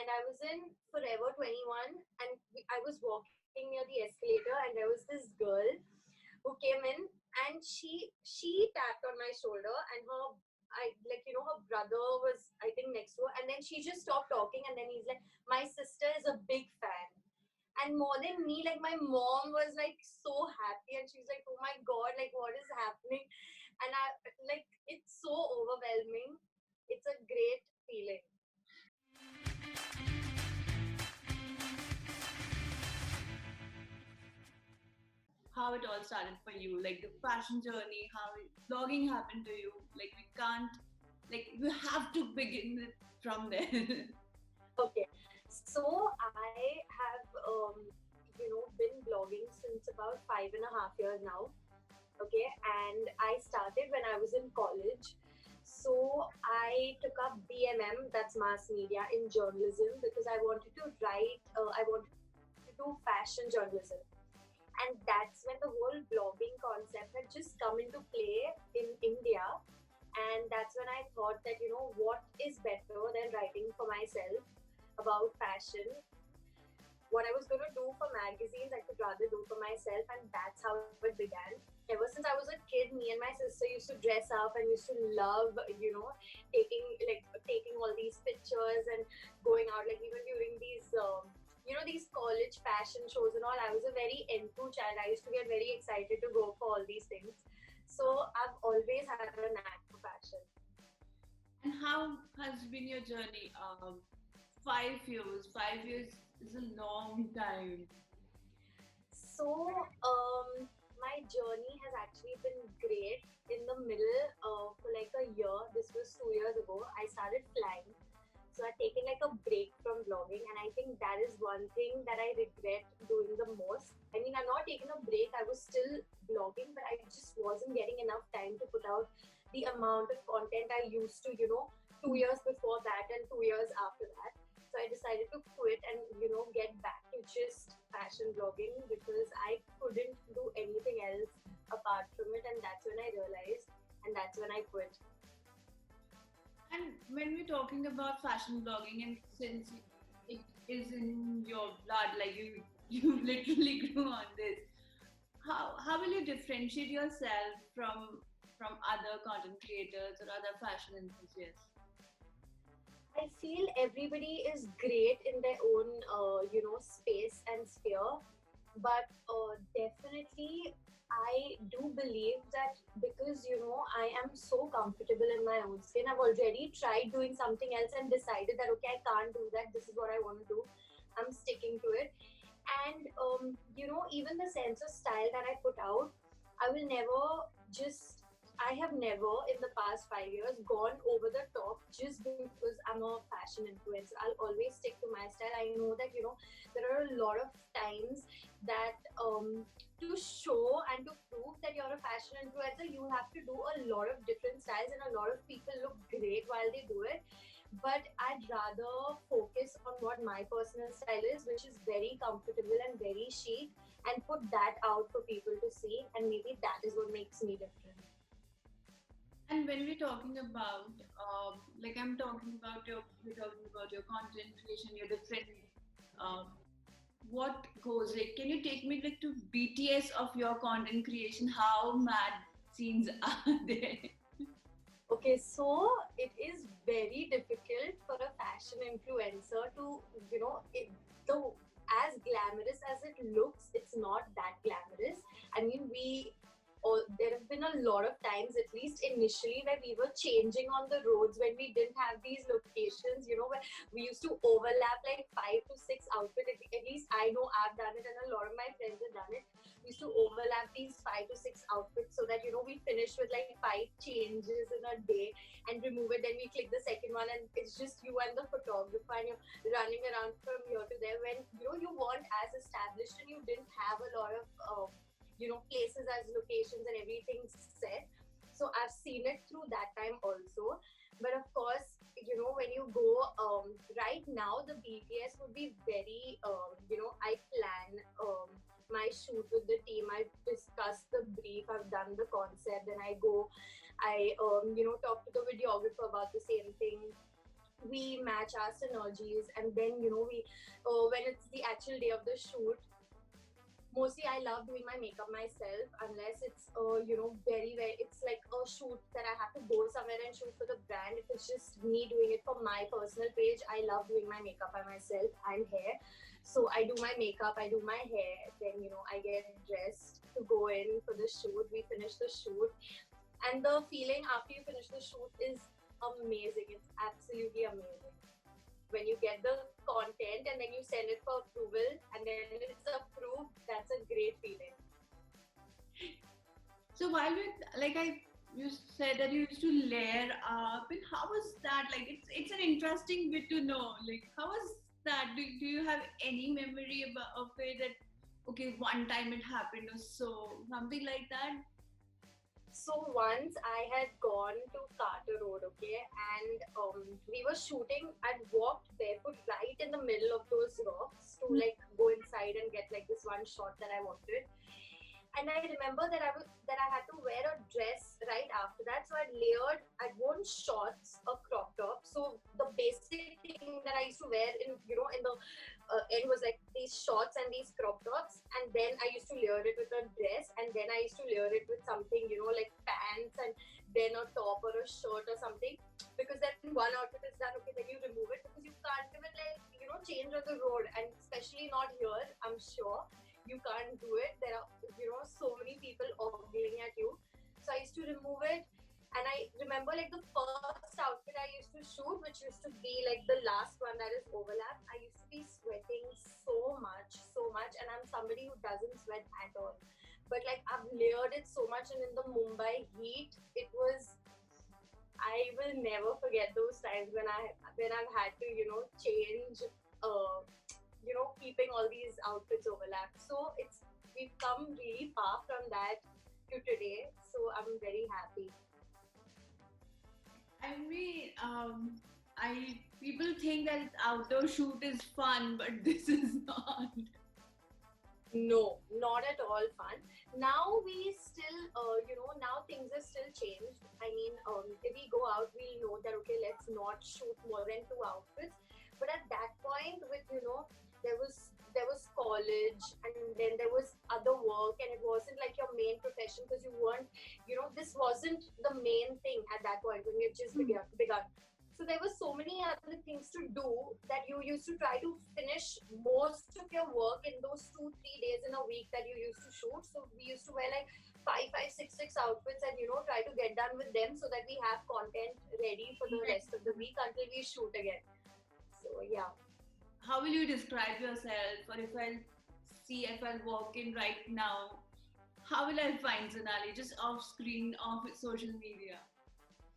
and I was in Forever 21, and I was walking near the escalator, and there was this girl who came in, and she tapped on my shoulder, and her brother was, I think, next to her, and then she just stopped talking, and then he's like, my sister is a big fan. And more than me, like my mom was like so happy, and she's like, oh my god, like what is happening? And I, like, it's so overwhelming. It's a great feeling. How it all started for you, like the fashion journey, how blogging happened to you. Like we can't, like you have to begin it from there. Okay, so I have been blogging since about 5.5 years now. Okay, and I started when I was in college. So I took up BMM, that's mass media, in journalism, because I wanted to write. I wanted to do fashion journalism, and that's when the whole blogging concept had just come into play in India. And that's when I thought that, what is better than writing for myself about fashion? What I was going to do for magazines, I could rather do for myself, and that's how it began. Ever since I was a kid, me and my sister used to dress up and used to love, taking taking all these pictures and going out, like even during these. These college fashion shows and all. I was a very enthu child. I used to get very excited to go for all these things. So I've always had a knack for fashion. And how has been your journey? 5 years. 5 years is a long time. So, my journey has actually been great. In the middle, for like a year, this was 2 years ago, I started flying. So I've taken like a break from vlogging, and I think that is one thing that I regret doing the most. I mean, I'm not taking a break, I was still vlogging, but I just wasn't getting enough time to put out the amount of content I used to, 2 years before that and 2 years after that. So I decided to quit and, get back to just fashion vlogging, because I couldn't do anything else apart from it. And that's when I realized, and that's when I quit. And when we're talking about fashion blogging, and since it is in your blood, like you literally grew on this, how will you differentiate yourself from other content creators or other fashion enthusiasts? I feel everybody is great in their own, space and sphere. But definitely, I do believe that, because, I am so comfortable in my own skin. I've already tried doing something else and decided that, okay, I can't do that. This is what I want to do. I'm sticking to it. And, even the sense of style that I put out, I will never just I have never in the past 5 years gone over the top just because I'm a fashion influencer. I'll always stick to my style. I know that, there are a lot of times that, to show and to prove that you're a fashion influencer, you have to do a lot of different styles, and a lot of people look great while they do it. But I'd rather focus on what my personal style is, which is very comfortable and very chic, and put that out for people to see. And maybe that is what makes me different. And when we're talking about, like we're talking about your content creation, your different, um, what goes like, can you take me like to BTS of your content creation? How mad scenes are there? Okay, so it is very difficult for a fashion influencer to, the as glamorous as it looks, it's not that glamorous. I mean, there have been a lot of times, at least initially, where we were changing on the roads when we didn't have these locations, where we used to overlap like 5 to 6 outfits. At least I know I've done it, and a lot of my friends have done it. We used to overlap these 5 to 6 outfits so that, we finish with like 5 changes in a day and remove it. Then we click the second one, and it's just you and the photographer, and you're running around from here to there, when, you weren't as established and you didn't have a lot of, places as locations and everything set. So I've seen it through that time also. But of course, when you go, right now, the BTS would be very, I plan, my shoot with the team. I discuss the brief, I've done the concept, then I go, I talk to the videographer about the same thing. we match our synergies, and then we when it's the actual day of the shoot, mostly I love doing my makeup myself, unless it's very very, it's like a shoot that I have to go somewhere and shoot for the brand. If it's just me doing it for my personal page, I love doing my makeup by myself and hair. So I do my makeup, I do my hair, then I get dressed to go in for the shoot. We finish the shoot, and the feeling after you finish the shoot is amazing. It's absolutely amazing when you get the content and then you send it for approval and then it's approved. That's a great feeling. So while we like I you said that you used to layer up, and how was that? Like it's an interesting bit to know. Like how was that? Do you have any memory about of it that okay one time it happened or so something like that? So once I had gone to Carter Road, okay, and we were shooting. I'd walked barefoot right in the middle of those rocks to like go inside and get like this one shot that I wanted. And I remember that I had to wear a dress right after that. So I'd worn shorts, a crop top. So the basic thing that I used to wear in the end was like these shorts and these crop tops, and then I used to layer it with a dress, and then I used to layer it with something like pants, and then a top or a shirt or something. Because then one outfit is done, okay, then you remove it, because you can't even like change on the road, and especially not here. I'm sure you can't do it. There are so many people ogling at you. So I used to remove it, and I remember like the first outfit I used to shoot, which used to be like the last one that is overlap. I used to be sweating so much, and I'm somebody who doesn't sweat at all. But like I've layered it so much, and in the Mumbai heat, it was. I will never forget those times when I've had to change keeping all these outfits overlap. So we've come really far from that to today. So I'm very happy. I mean, I people think that outdoor shoot is fun, but this is not. No, not at all fun. Now we still, now things are still changed. I mean, if we go out, we know that okay, let's not shoot more than two outfits. But at that point, with there was college, and then there was other work, and it wasn't like your main profession, because you weren't, this wasn't the main thing at that point when we just begun. So there were so many other things to do that you used to try to finish most of your work in those 2-3 days in a week that you used to shoot. So we used to wear like five, six outfits, and try to get done with them so that we have content ready for the rest of the week until we shoot again. So yeah. How will you describe yourself, or if I'll walk in right now, how will I find Sonali? Just off screen, off social media.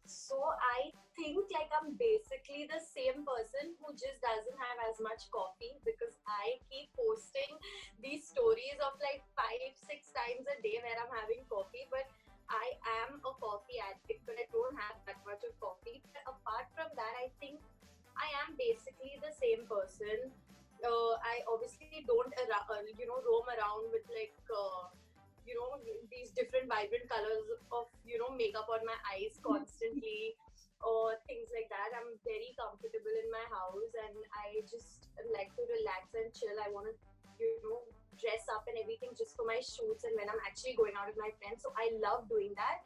So I think like I'm basically the same person who just doesn't have as much coffee, because I keep posting these stories of like 5-6 times a day where I'm having coffee. But I am a coffee addict, but I don't have that much of coffee. But apart from that, I think I am basically the same person. I obviously don't roam around with like these different vibrant colors of makeup on my eyes constantly, or things like that. I'm very comfortable in my house, and I just like to relax and chill. I want to dress up and everything just for my shoots and when I'm actually going out with my friends. So I love doing that.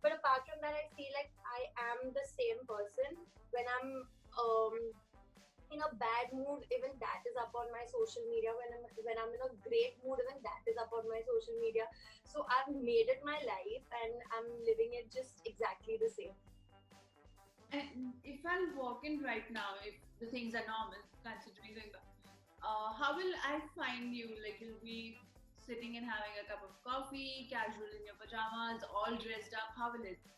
But apart from that, I feel like I am the same person when I'm in a bad mood. Even that is up on my social media. When I'm in a great mood, even that is up on my social media. So I've made it my life, and I'm living it just exactly the same. And if I'm walking right now, if the things are normal, considering going back, how will I find you? Like you'll be sitting and having a cup of coffee, casual in your pajamas, all dressed up. How will it be?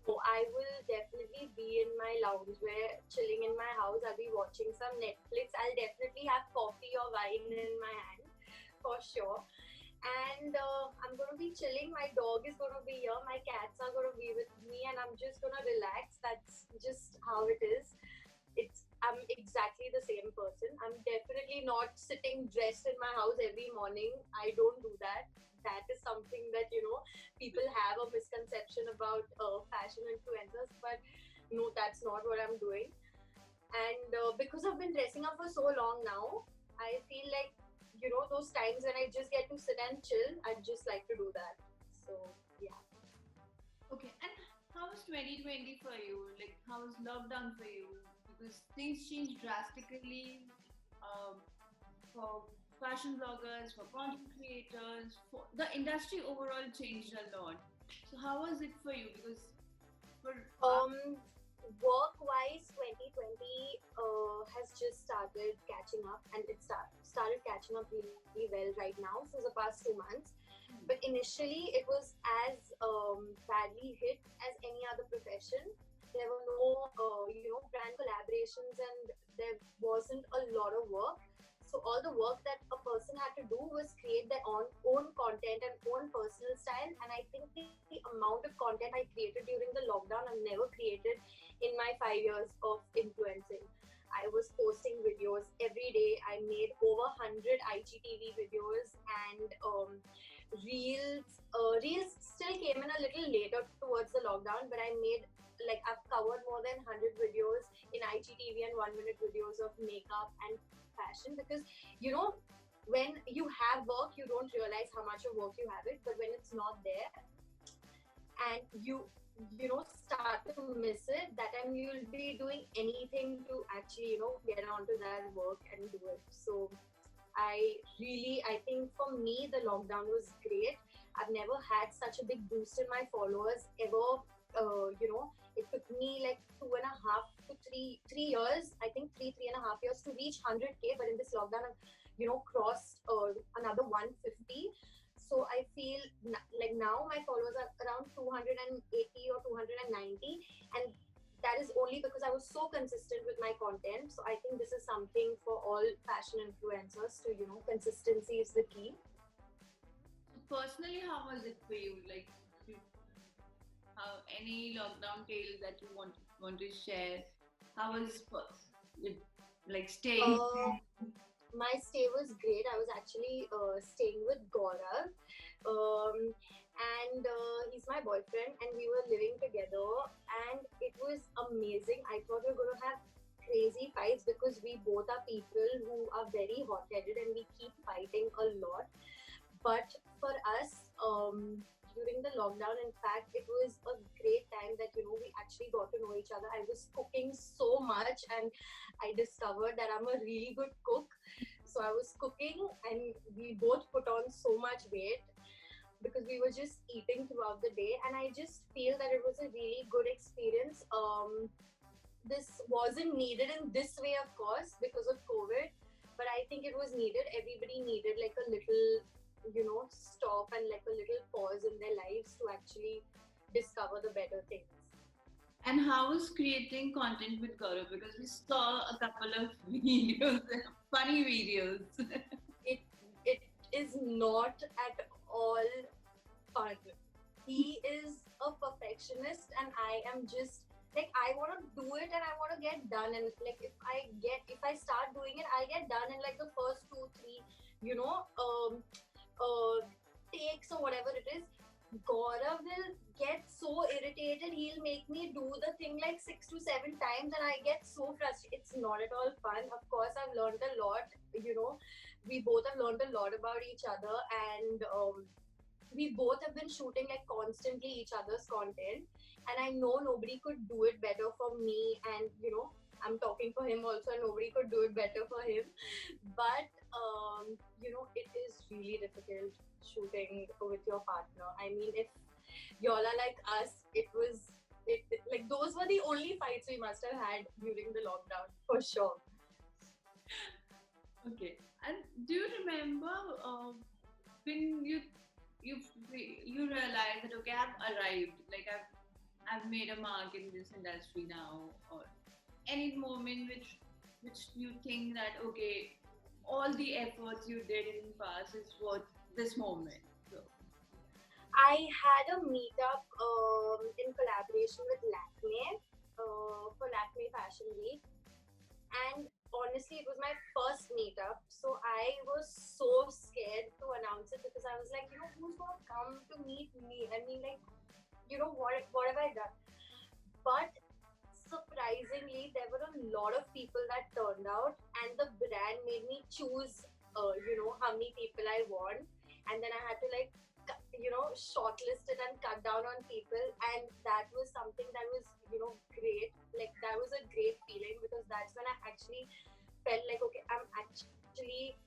So I will definitely be in my loungewear, chilling in my house. I'll be watching some Netflix. I'll definitely have coffee or wine in my hand, for sure. And I'm going to be chilling. My dog is going to be here. My cats are going to be with me, and I'm just going to relax. That's just how it is. I'm exactly the same person. I'm definitely not sitting dressed in my house every morning. I don't do that. That is something that people have a misconception about fashion influencers, but no, that's not what I'm doing. And because I've been dressing up for so long now, I feel like, those times when I just get to sit and chill, I'd just like to do that. So, yeah. Okay, and how was 2020 for you? Like, how was lockdown for you? Because things changed drastically um, for fashion bloggers, for content creators, for the industry overall changed a lot. So, how was it for you? Because for Um, Work-wise, 2020 has just started catching up, and it started catching up really well right now since the past 2 months. But initially, it was as badly hit as any other profession. There were no, brand collaborations, and there wasn't a lot of work. So all the work that a person had to do was create their own content and own personal style. And I think the amount of content I created during the lockdown I've never created in my 5 years of influencing. I was posting videos every day. I made over 100 IGTV videos, and reels still came in a little later towards the lockdown, but I made, like, I've covered more than 100 videos in IGTV and 1 minute videos of makeup and fashion, because you know when you have work you don't realize how much of work you have it, but when it's not there and start to miss it, that time you'll be doing anything to actually get onto that work and do it. So I think for me the lockdown was great. I've never had such a big boost in my followers ever. It took me like 2.5 to 3 years, I think three and a half years to reach 100K. But in this lockdown, I've crossed another 150. So I feel like now my followers are around 280 or 290, and that is only because I was so consistent with my content. So I think this is something for all fashion influencers to, consistency is the key. personally, how was it for you? Like, how any lockdown tale that you want to share? How was it, like staying? Uh, my stay was great. I was actually staying with Gaurav, and he's my boyfriend, and we were living together, and it was amazing. I thought we were going to have crazy fights because we both are people who are very hot-headed and we keep fighting a lot. But for us, during the lockdown, in fact, it was a great time that we actually got to know each other. I was cooking so much, and I discovered that I'm a really good cook. So I was cooking, and we both put on so much weight because we were just eating throughout the day. And I just feel that it was a really good experience. This wasn't needed in this way, of course, because of COVID, but I think it was needed. Everybody needed like a little, stop and like a little pause in their lives to actually discover the better things. And how was creating content with Garu? Because we saw a couple of videos, funny videos. It is not at all fun. He is a perfectionist, and I am just like, I want to do it and I want to get done. And like, if I start doing it, I get done in like the first two, three, you know, uh, takes or whatever it is. Gaurav will get so irritated. He'll make me do the thing like 6 to 7 times, and I get so frustrated. It's not at all fun. Of course, I've learned a lot. We both have learned a lot about each other, and we both have been shooting like constantly each other's content. And I know nobody could do it better for me, and I'm talking for him also, and nobody could do it better for him. But it is really difficult shooting with your partner. I mean, if y'all are like us, like those were the only fights we must have had during the lockdown for sure. Okay. And do you remember when you you realize that okay, I've arrived, like I've made a mark in this industry now, or any moment which you think that okay, all the efforts you did in the past is worth this moment. So, I had a meetup in collaboration with Lakme for Lakme Fashion Week, and honestly, it was my first meetup. So I was so scared to announce it because I was like, who's gonna come to meet me? I mean, like, what have I done? But surprisingly, there were a lot of people that turned out, and the brand made me choose, how many people I want, and then I had to like, shortlist it and cut down on people, and that was something that was, great. Like that was a great feeling because that's when I actually felt like, okay, I'm actually,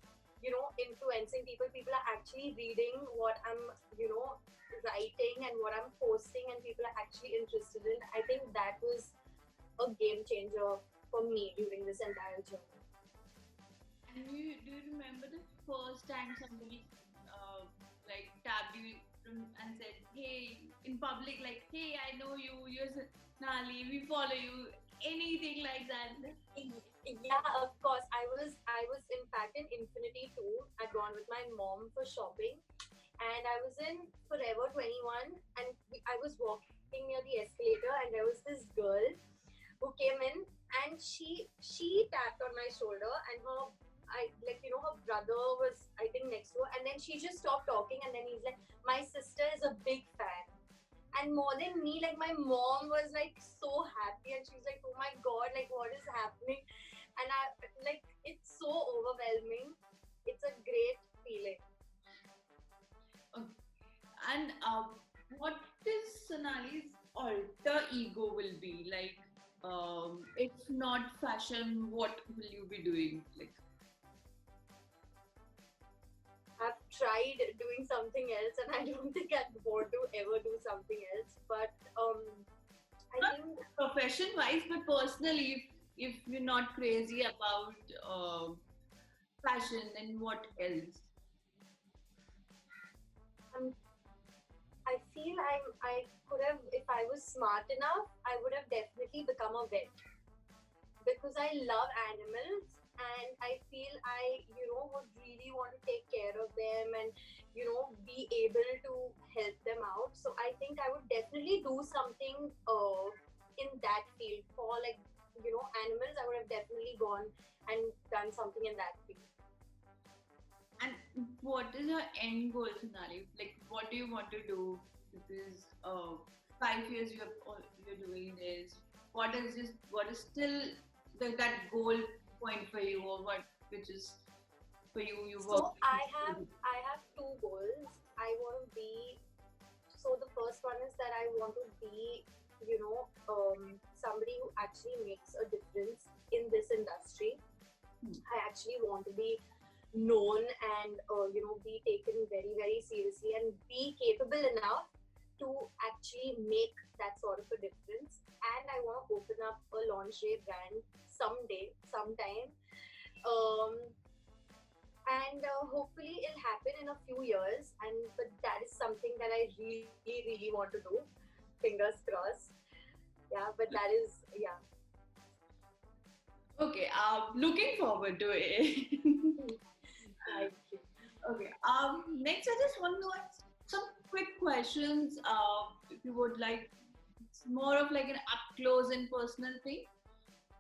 influencing people. People are actually reading what I'm, writing and what I'm posting, and people are actually interested in. I think that was a game changer for me during this entire journey. And do you remember the first time somebody like tapped you and said, "Hey," in public, like, "Hey, I know you. You're Sonali. We follow you." Anything like that? Yeah, of course. I was in fact in Infinity too. I'd gone with my mom for shopping, and I was in Forever 21, and I was walking near the escalator, and there was this girl who came in, and she tapped on my shoulder, and her brother was, I think, next to her, and then she just stopped talking, and then he's like, my sister is a big fan. And more than me, like my mom was like so happy, and she's like, oh my god, like what is happening? And I like, it's so overwhelming. It's a great feeling. Okay. And what is Sonali's alter ego will be like? If not fashion, what will you be doing? Like, I've tried doing something else, and I don't think I'd want to ever do something else. But I not think profession wise, but personally, if you're not crazy about fashion, then what else? I'm. I feel I could have, if I was smart enough, I would have definitely become a vet because I love animals, and I feel I, would really want to take care of them and, be able to help them out. So I think I would definitely do something in that field for like, animals. I would have definitely gone and done something in that field. And what is your end goal, Sonali? Like, what do you want to do? Because 5 years you're doing this. What is still that goal point for you, or what which is for you? You work. So I have two goals. I want to be, so the first one is that I want to be, somebody who actually makes a difference in this industry. I actually want to be known and, be taken very, very seriously and be capable enough to actually make that sort of a difference. And I want to open up a lingerie brand someday, sometime. Um, and hopefully it'll happen in a few years. And but that is something that I really, really want to do. Fingers crossed. Yeah, but that is, yeah. Okay, looking forward to it. Thank you. Okay. Next, I just want to ask some quick questions. If you would like, it's more of like an up close and personal thing.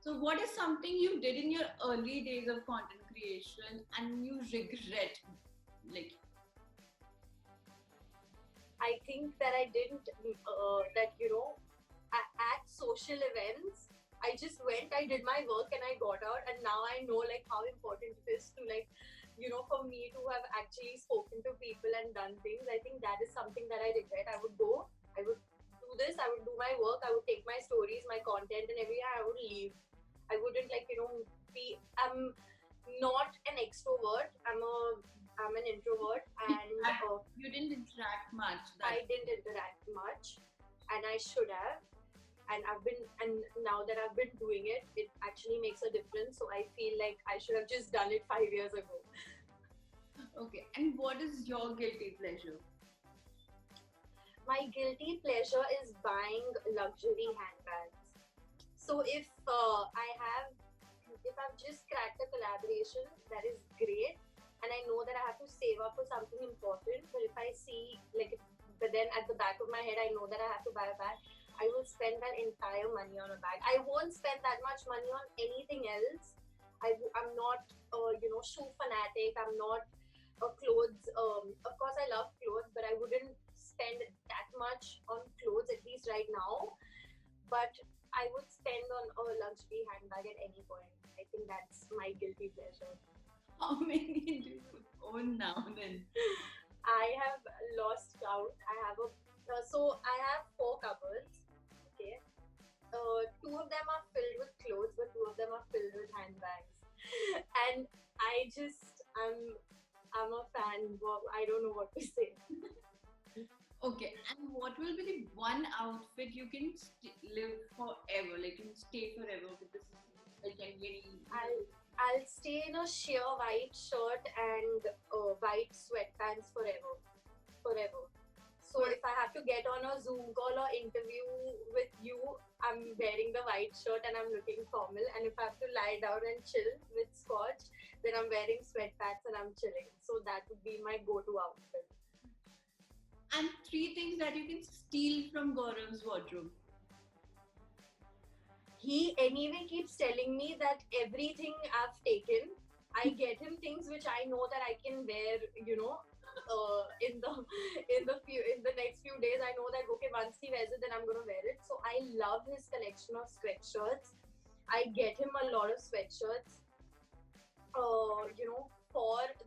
So, what is something you did in your early days of content creation and you regret? Like, I think that I didn't, at social events, I just went, I did my work, and I got out, and now I know like how important it is to like, for me to have actually spoken to people and done things. I think that is something that I regret. I would go, I would do this, I would do my work, I would take my stories, my content, and everything. I would leave. I wouldn't like, be. I'm not an extrovert. I'm an introvert, and you didn't interact much. I didn't interact much, and I should have. And now that I've been doing it, it actually makes a difference. So I feel like I should have just done it 5 years ago. Okay, and what is your guilty pleasure? My guilty pleasure is buying luxury handbags. So if I've just cracked a collaboration, that is great, and I know that I have to save up for something important. But if I see but then at the back of my head, I know that I have to buy a bag. I will spend that entire money on a bag. I won't spend that much money on anything else. I'm not shoe fanatic. I'm not a clothes. Of course, I love clothes, but I wouldn't spend that much on clothes, at least right now. But I would spend on a luxury handbag at any point. I think that's my guilty pleasure. How many do you own now then? I have lost count. I have four cupboards. Okay, two of them are filled with clothes, but two of them are filled with handbags. And I'm a fan. Well, I don't know what to say. Okay, and what will be the one outfit you can live forever, like you can stay forever with this, like any. I'll I'll stay in a sheer white shirt and white sweatpants forever, forever. So if I have to get on a Zoom call or interview with you, I'm wearing the white shirt and I'm looking formal. And if I have to lie down and chill with scotch, then I'm wearing sweatpants and I'm chilling. So that would be my go-to outfit. And three things that you can steal from Gaurav's wardrobe. He anyway keeps telling me that everything I've taken, I get him things which I know that I can wear, in the next few days. I know that okay, once he wears it, then I'm gonna wear it. So I love his collection of sweatshirts. I get him a lot of sweatshirts. For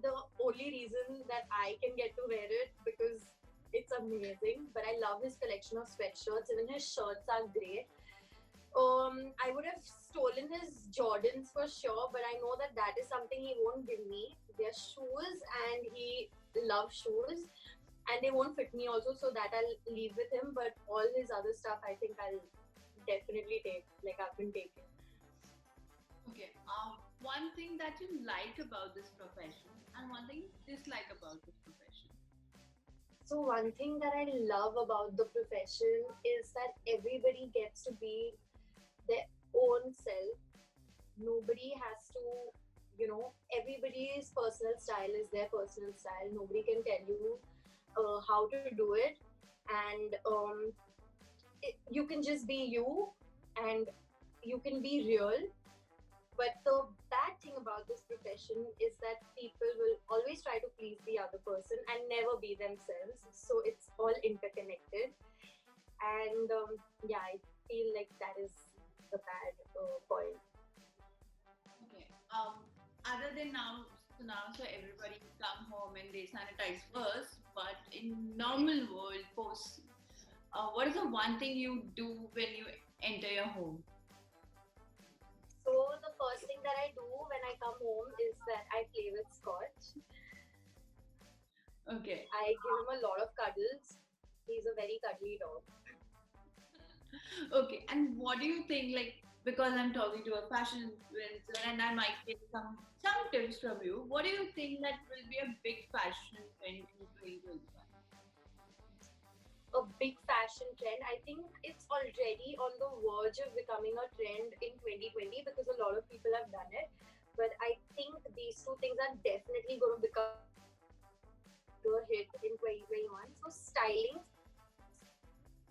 the only reason that I can get to wear it because it's amazing. But I love his collection of sweatshirts. Even his shirts are great. I would have stolen his Jordans for sure, but I know that that is something he won't give me. They're shoes, and he loves shoes, and they won't fit me also, so that I'll leave with him. But all his other stuff, I think I'll definitely take. Like I've been taking. Okay, one thing that you like about this profession and one thing you dislike about this profession. So one thing that I love about the profession is that everybody gets to be their own self. Nobody has to, everybody's personal style is their personal style. Nobody can tell you how to do it. And you can just be you, and you can be real. But the bad thing about this profession is that people will always try to please the other person and never be themselves. So it's all interconnected. And yeah, I feel like that is the bad point. Okay. Other than now, so everybody come home and they sanitize first. But in normal world, post, what is the one thing you do when you enter your home? So the first thing that I do when I come home is that I play with Scotch. Okay. I give him a lot of cuddles. He's a very cuddly dog. Okay. And what do you think? Like, because I'm talking to a fashion influencer, and I might get some tips from you. What do you think that will be a big fashion trend in 2021? A big fashion trend. I think it's already on the verge of becoming a trend in 2020 because a lot of people have done it. But I think these two things are definitely going to become a hit in 2021. So styling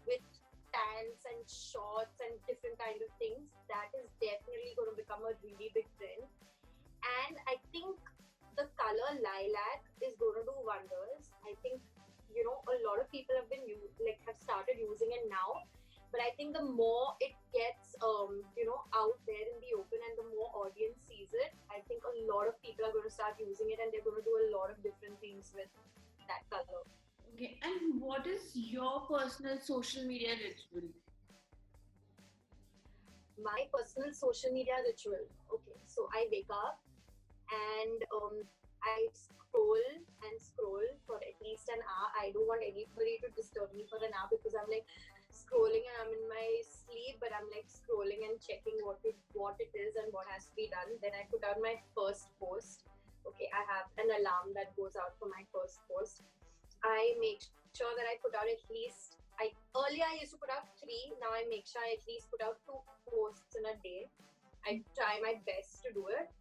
with pants and shorts and different kind of things, that is definitely going to become a really big trend. And I think the color lilac is going to do wonders. I think a lot of people have started using it now, but I think the more it gets out there in the open and the more audience sees it, I think a lot of people are going to start using it, and they're going to do a lot of different things with that color. Okay. And what is your personal social media ritual? My personal social media ritual. Okay, so I wake up and I scroll for at least an hour. I don't want anybody to disturb me for an hour because I'm like scrolling and I'm in my sleep, but I'm like scrolling and checking what it is and what has to be done. Then I put out my first post. Okay, I have an alarm that goes out for my first post. I make sure that I put out at least. Earlier I used to put out 3. Now I make sure I at least put out 2 posts in a day. I try my best to do it.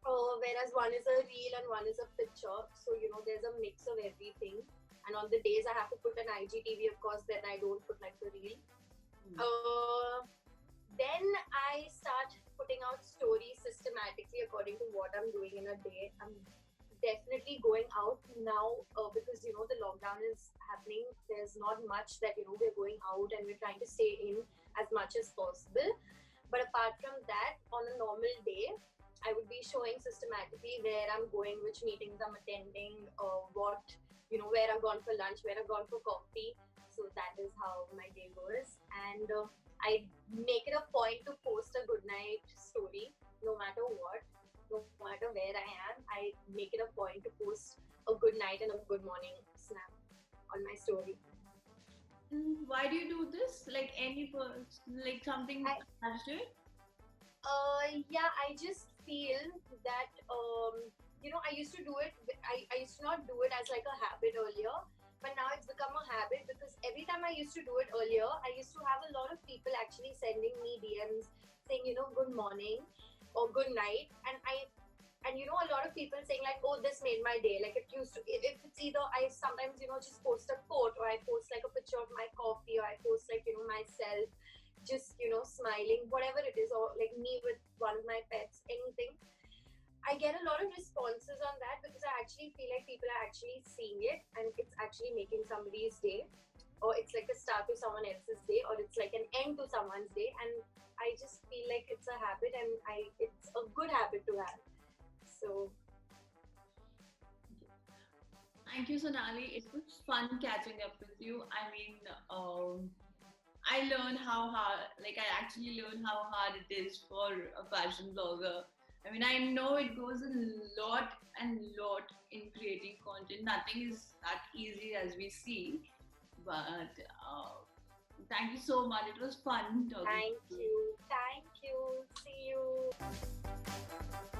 Whereas one is a reel and one is a picture. So, there's a mix of everything. And on the days I have to put an IGTV, of course, then I don't put like the reel. Then I start putting out stories systematically according to what I'm doing in a day. I'm definitely going out now because, the lockdown is happening. There's not much that, we're going out and we're trying to stay in. as much as possible. But apart from that, on a normal day, I would be showing systematically where I'm going, which meetings I'm attending, what, where I've gone for lunch, where I've gone for coffee. So that is how my day goes. And I make it a point to post a good night story, no matter what, no matter where I am. I make it a point to post a good night and a good morning snap on my story. Why do you do this? Like any person, like something I, attached to it? yeah, I just feel that I used to do it. I used to not do it as like a habit earlier, but now it's become a habit because every time I used to do it earlier, I used to have a lot of people actually sending me DMs saying, good morning or good night, and a lot of people saying like, oh, this made my day. Like it used to, if it's either I sometimes just post a quote, or I post like a picture of my coffee, or I post like myself just smiling, whatever it is, or like me with one of my pets, anything. I get a lot of responses on that because I actually feel like people are actually seeing it and it's actually making somebody's day, or it's like a start to someone else's day, or it's like an end to someone's day. And I just feel like it's a habit, and it's a good habit to have. So Thank you, Sonali. It was fun catching up with you. I mean, I learned how hard, like, I actually learned how hard it is for a fashion blogger. I mean, I know it goes a lot and lot in creating content. Nothing is that easy as we see. But thank you so much. It was fun talking thank to you. you. Thank you. See you.